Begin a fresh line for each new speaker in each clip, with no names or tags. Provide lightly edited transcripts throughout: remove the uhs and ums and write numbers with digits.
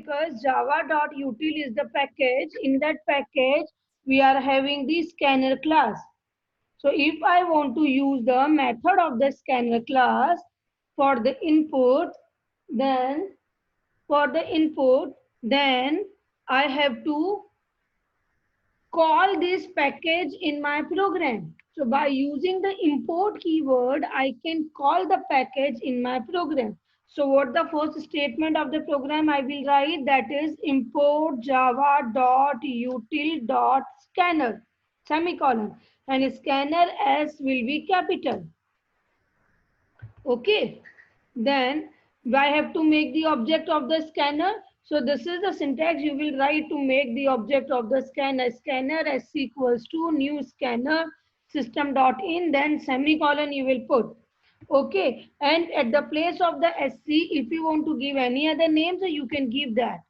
because java.util is the package. In that package, we are having the scanner class. So if I want to use the method of the scanner class for the input, then then I have to call this package in my program. So by using the import keyword, I can call the package in my program. So what the first statement of the program I will write, that is import java.util.scanner semicolon, and scanner S will be capital. Okay, then I have to make the object of the scanner. So this is the syntax you will write to make the object of the scanner. Scanner s equals to new scanner system dot in, then semicolon you will put. Okay, and at the place of the sc, if you want to give any other name, so you can give that.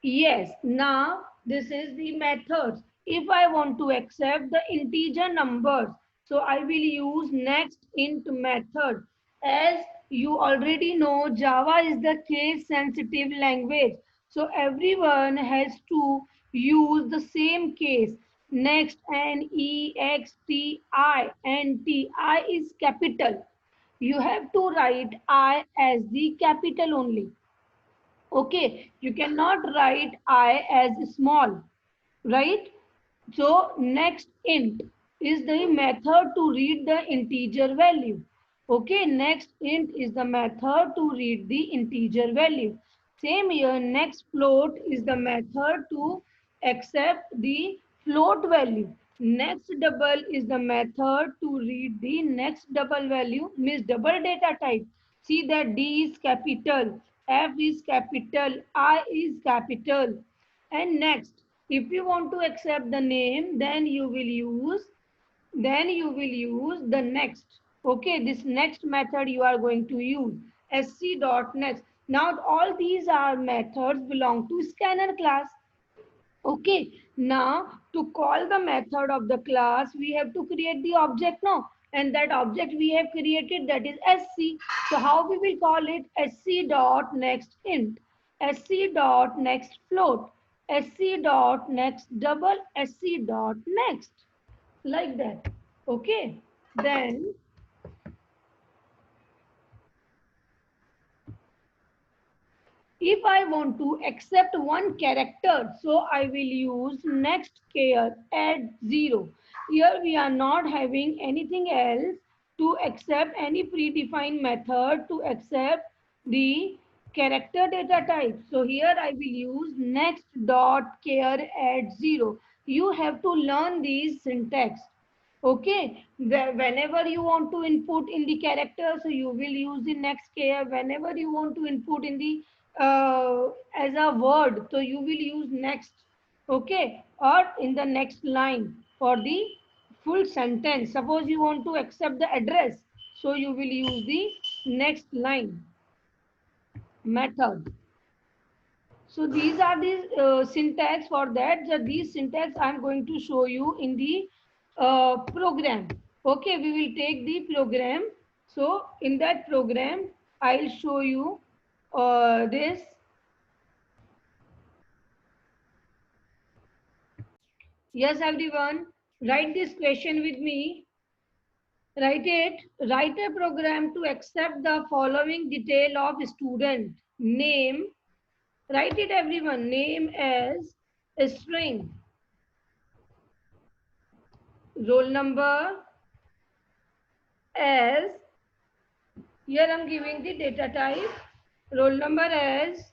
Yes, now this is the methods. If I want to accept the integer numbers, so I will use next int method. As you already know, Java is the case sensitive language. So everyone has to use the same case. Next, N-E-X-T-I, and T-I is capital. You have to write I as the capital only. Okay, you cannot write I as small, right? So next int is the method to read the integer value. Okay, next int is the method to read the integer value. Same here, next float is the method to accept the float value. Next double is the method to read the next double value, means double data type. See that D is capital, F is capital, I is capital. And next, if you want to accept the name, then you will use the next. Okay, this next method you are going to use sc.next. Now all these are methods belong to scanner class. Okay, now to call the method of the class, we have to create the object now. And that object we have created, that is sc. So how we will call it? Sc dot next int, sc dot next float, sc dot next double, sc dot next, like that. Okay, then if I want to accept one character, so I will use next care add 0. Here we are not having anything else to accept any predefined method to accept the character data type. So here I will use next dot care add 0. You have to learn these syntax. Okay, whenever you want to input in the character, so you will use the next care. Whenever you want to input in the as a word, so you will use next. Okay, or in the next line for the full sentence. Suppose you want to accept the address, so you will use the next line method. So these are the syntax for that. These syntax I am going to show you in the program. Okay, we will take the program. So in that program, I'll show you this. Yes, everyone, write this question with me. Write it. Write a program to accept the following detail of student name. Write it, everyone. Name as a string. Roll number as, here I'm giving the data type, roll number as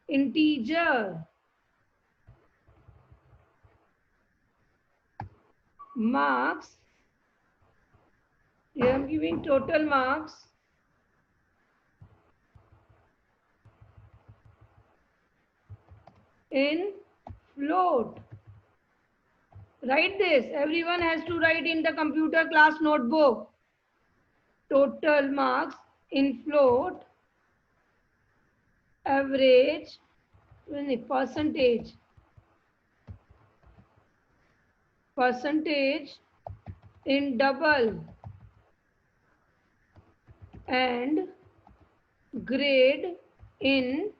integer, marks, here I'm giving total marks, in float. Write this, everyone has to write in the computer class notebook. Total marks in float, average, percentage, percentage in double, and grade in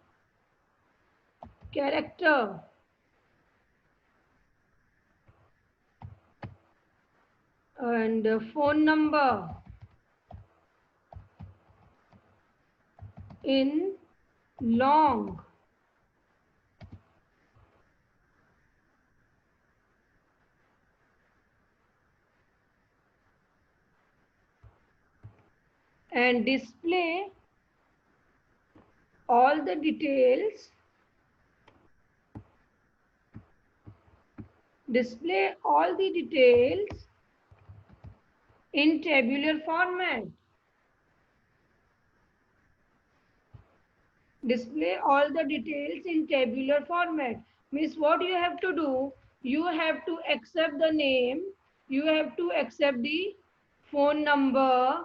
character and phone number in long and all the details display all the details in tabular format. Display all the details in tabular format. Means what you have to do, you have to accept the name, you have to accept the phone number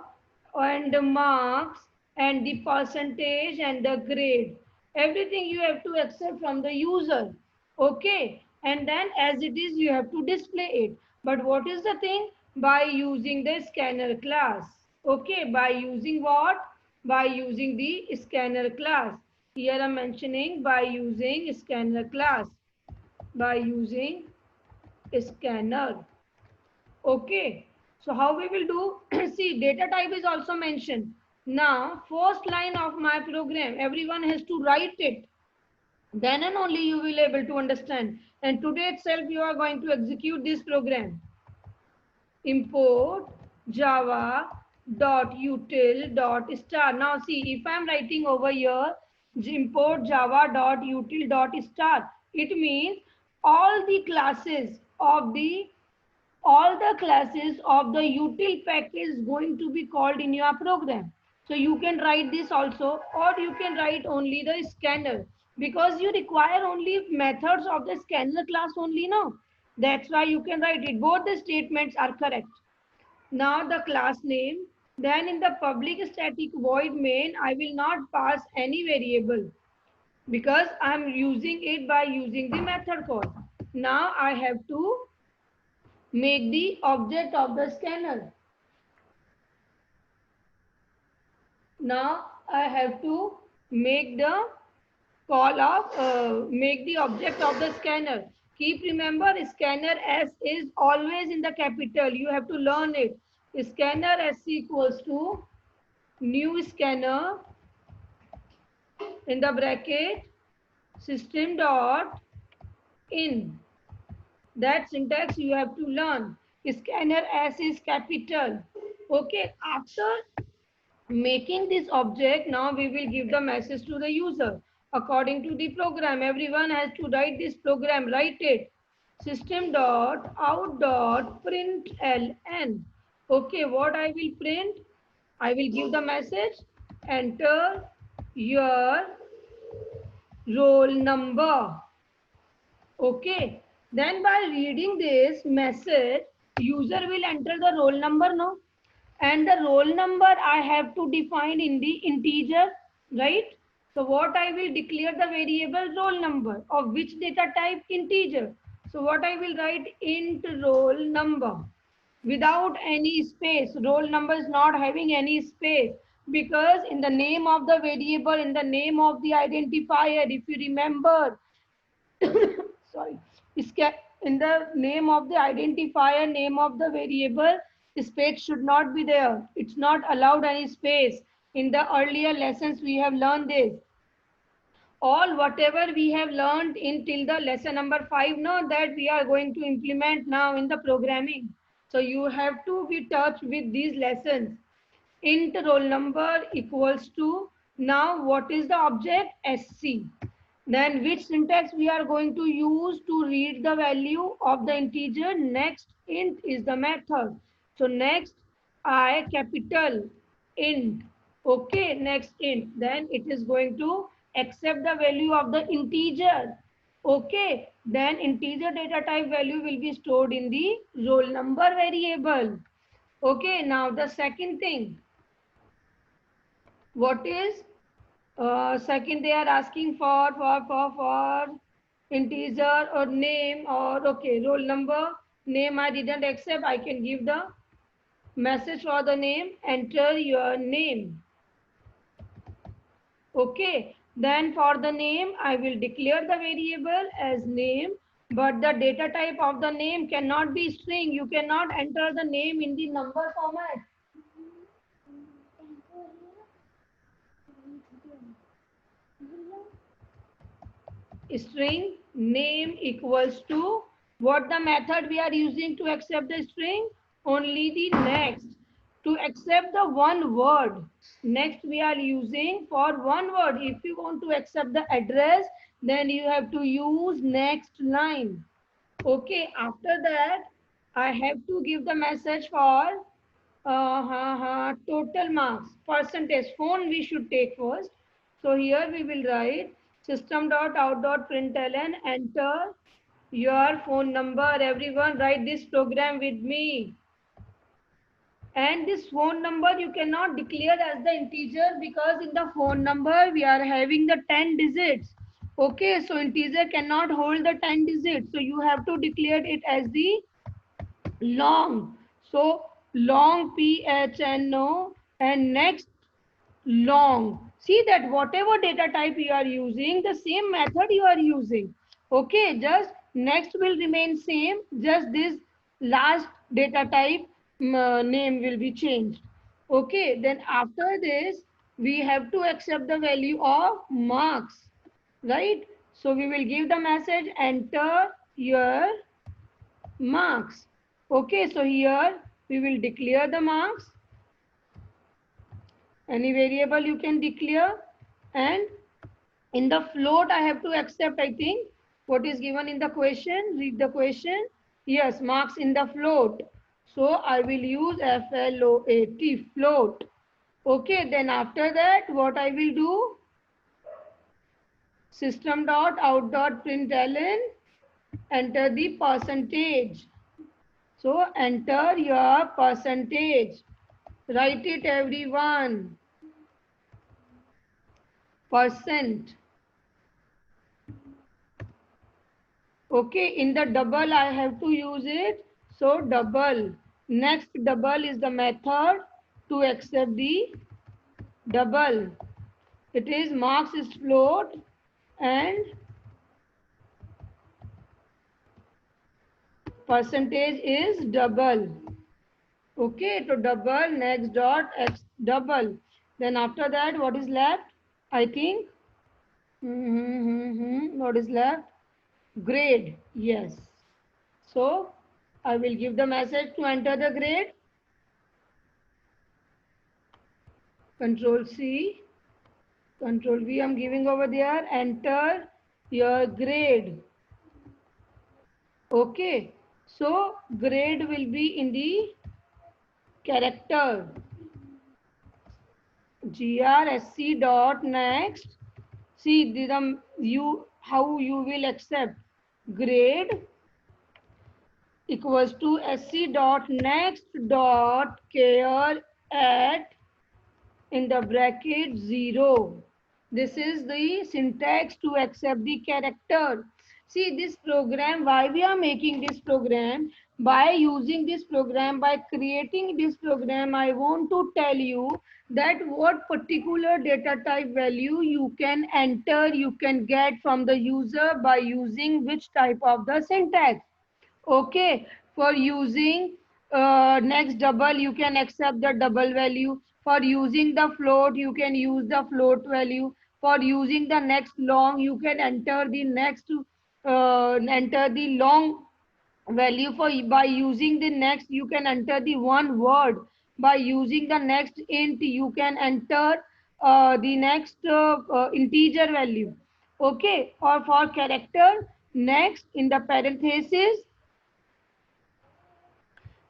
and the marks and the percentage and the grade. Everything you have to accept from the user. Okay. And then as it is, you have to display it. But what is the thing? By using the scanner class. Okay. By using what? By using the scanner class. Here I'm mentioning by using scanner class. By using scanner. Okay. So how we will do? See, data type is also mentioned. Now, first line of my program, everyone has to write it. Then and only you will able to understand. And today itself you are going to execute this program. Import java dot util dot star. Now see, if I am writing over here import java dot util dot star, it means all the classes of the util package is going to be called in your program. So you can write this also, or you can write only the scanner, because you require only methods of the scanner class only now. That's why you can write it. Both the statements are correct. Now the class name. Then in the public static void main, I will not pass any variable because I'm using it by using the method call. Now I have to make the object of the scanner. Now I have to make the make the object of the scanner. Keep remember, scanner S is always in the capital. You have to learn it. Scanner S equals to new scanner in the bracket system dot in. That syntax you have to learn. Scanner S is capital. Okay, after making this object, now we will give the message to the user according to the program. Everyone has to write this program. Write it. System dot out dot println. Okay, what I will print? I will give the message. Enter your roll number. Okay. Then by reading this message, user will enter the roll number now. And the roll number I have to define in the integer, right? So what I will declare the variable roll number of which data type? Integer. So what I will write? Int roll number without any space. Roll number is not having any space because in the name of the variable, in the name of the identifier, if you remember, sorry, in the name of the identifier, name of the variable, space should not be there. It's not allowed any space. In the earlier lessons we have learned this. All whatever we have learned in till the lesson number 5 now, that we are going to implement now in the programming. So you have to be touched with these lessons. Int roll number equals to, now what is the object? SC. Then which syntax we are going to use to read the value of the integer? Next int is the method. So next I capital int. Okay, next int. Then it is going to accept the value of the integer. Okay, then integer data type value will be stored in the roll number variable. Okay, now the second thing. What is second? They are asking for integer or name, or okay, roll number. Name I didn't accept. I can give the message for the name. Enter your name. Okay, Then for the name, I will declare the variable as name, but the data type of the name cannot be string. You cannot enter the name in the number format. String name equals to what the method we are using to accept the string? Only the next. To accept the one word, next we are using for one word. If you want to accept the address, then you have to use next line. Okay, after that, I have to give the message for total marks, percentage. Phone we should take first. So here we will write system.out.println, enter your phone number. Everyone write this program with me. And this phone number you cannot declare as the integer, because in the phone number we are having the 10 digits. Okay, so integer cannot hold the 10 digits. So you have to declare it as the long. So long PHNO, and next long. See that whatever data type you are using, the same method you are using. Okay, just next will remain same, just this last data type name will be changed. Okay, then after this we have to accept the value of marks, right? So we will give the message enter your marks. Okay, so here we will declare the marks. Any variable you can declare, and in the float I have to accept, I think, what is given in the question. Read the question. Yes, marks in the float. So I will use float, float. Okay, then after that what I will do, system.out.println, enter the percentage. So enter your percentage. Write it everyone. Percent. Okay, in the double I have to use it. So double. Next double is the method to accept the double. It is marks is float and percentage is double. Okay, to double, next dot x double. Then after that what is left? I think what is left? Grade. Yes. So I will give the message to enter the grade. Control C, Control V I'm giving over there. Enter your grade. Okay. So grade will be in the character. GRSC dot next. See the you how you will accept grade equals to SC dot next dot care at in the bracket 0. This is the syntax to accept the character. See this program, why we are making this program? By using this program, by creating this program, I want to tell you that what particular data type value you can enter, you can get from the user by using which type of the syntax. Okay, for using next double, you can accept the double value. For using the float, you can use the float value. For using the next long, you can enter the next enter the long value. For by using the next, you can enter the one word. By using the next int, you can enter the next integer value. Okay, or for character, next in the parenthesis,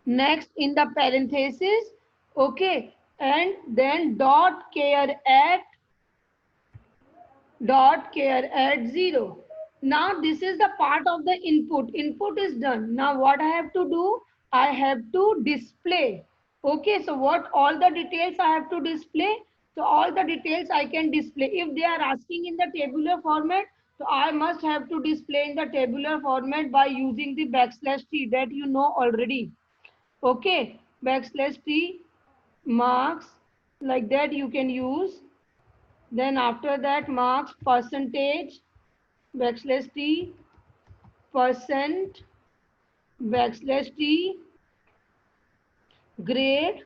next in the parenthesis, okay, and then dot care at 0. Now this is the part of the input. Input is done. Now what I have to do, I have to display. Okay, so what all the details I have to display? So all the details I can display. If they are asking in the tabular format, so I must have to display in the tabular format by using the backslash t, that you know already. Okay, backslash t marks, like that you can use. Then after that, marks, percentage, backslash t, percent, backslash t, grade,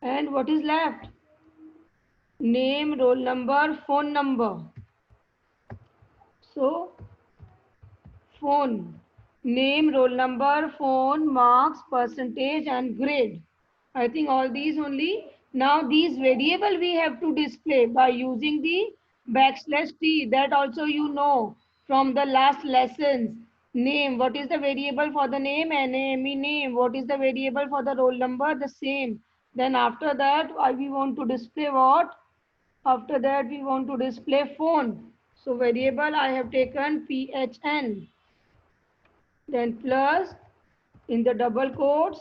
and what is left? Name, roll number, phone number. So, phone, name, roll number, phone, marks, percentage, and grade. I think all these only. Now these variable we have to display by using the backslash t. That also you know from the last lessons. Name, what is the variable for the name? Name. What is the variable for the roll number? The same. Then after that, we want to display what? After that, we want to display phone. So variable I have taken phn. Then plus in the double quotes.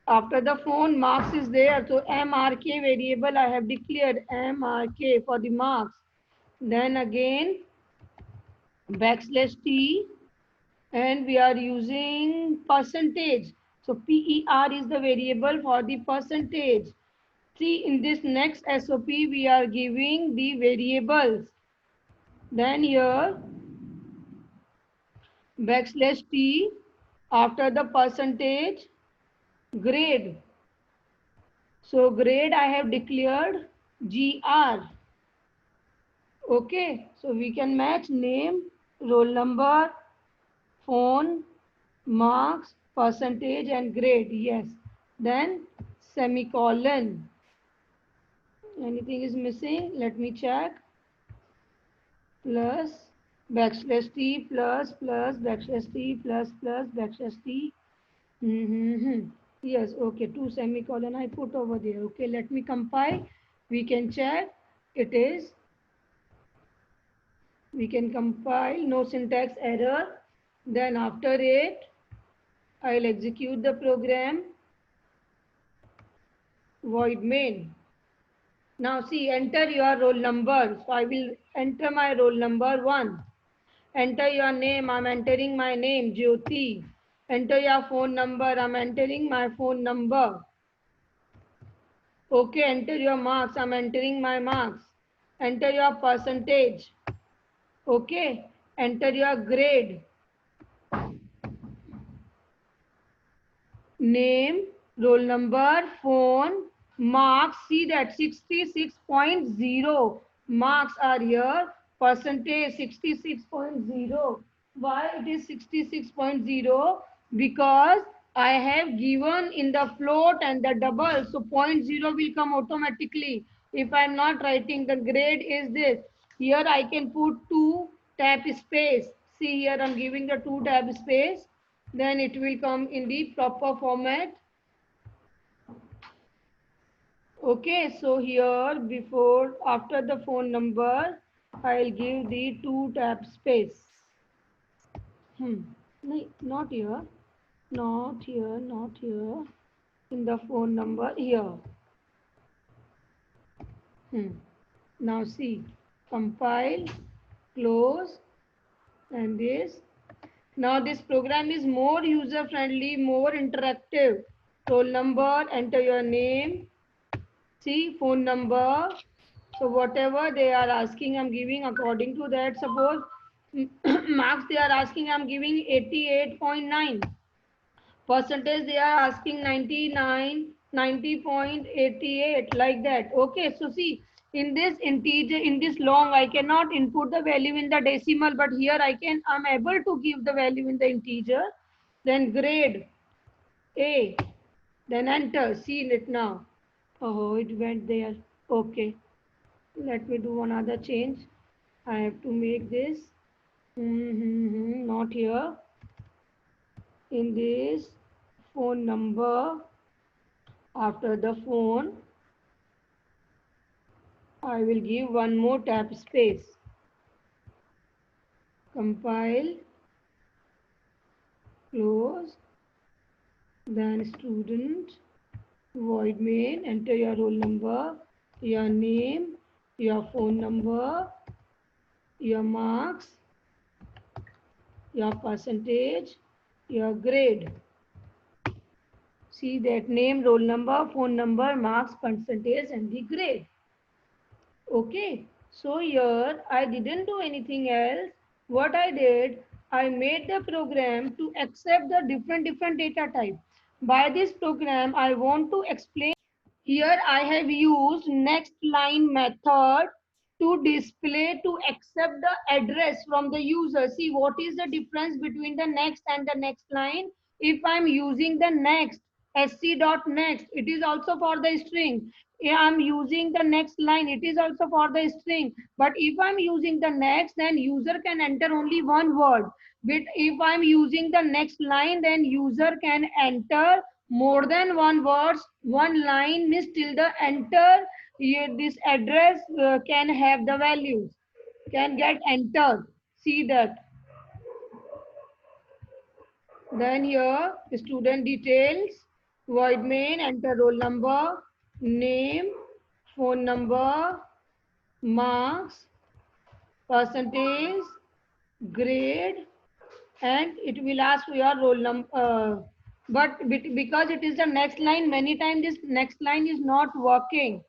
After the phone, marks is there. So mark variable I have declared mark for the marks. Then again backslash t, and we are using percentage. So per is the variable for the percentage. See, in this next SOP, we are giving the variables. Then here backslash t, after the percentage, grade. So grade I have declared GR. Okay, so we can match name, roll number, phone, marks, percentage, and grade. Yes. Then semicolon. Anything is missing? Let me check. Plus backslash t plus backslash t plus backslash t. Yes, okay, two semicolon I put over there. Okay, let me compile. We can check. It is, we can compile, no syntax error. Then after it, I'll execute the program, void main. Now see, enter your roll number. So I will enter my roll number 1. Enter your name, I'm entering my name, Jyoti. Enter your phone number, I'm entering my phone number. Okay, enter your marks, I'm entering my marks. Enter your percentage. Okay, enter your grade. Name, roll number, phone, marks. See that 66.0 marks are here. Percentage 66.0. Why it is 66.0? Because I have given in the float and the double. So 0.0 will come automatically. If I am not writing, the grade is this. Here I can put 2 tab space. See here I am giving the 2 tab space. Then it will come in the proper format. Okay, so here before, after the phone number, I'll give the 2 tab space. Not here, not here, not here. In the phone number here. Now see, compile, close, and this. Now this program is more user friendly, more interactive. Roll number, enter your name, see phone number. So whatever they are asking, I'm giving according to that. Suppose marks they are asking, I'm giving 88.9. Percentage they are asking 99, 90.88, like that. Okay, so see, in this integer, in this long, I cannot input the value in the decimal, but here I'm able to give the value in the integer. Then grade A, then enter. See it now. Oh, it went there. Okay, let me do another change. I have to make this not here. In this phone number, after the phone, I will give one more tab space. Compile, close, then student, void main, enter your roll number, your name, your phone number, your marks, your percentage, your grade. See that name, roll number, phone number, marks, percentage, and the grade. Okay, so here I didn't do anything else. What I did, I made the program to accept the different data type. By this program, I want to explain. Here I have used next line method to display to accept the address from the user. See what is the difference between the next and the next line. If I'm using the next sc.next, it is also for the string. If I'm using the next line, it is also for the string. But if I'm using the next, then user can enter only one word. But if I'm using the next line, then user can enter more than one words. One line means till the enter this address can have the values, can get entered. See that. Then here student details, void main, enter roll number, name, phone number, marks, percentage, grade, and it will ask for your roll number. But because it is the next line, many times this next line is not working.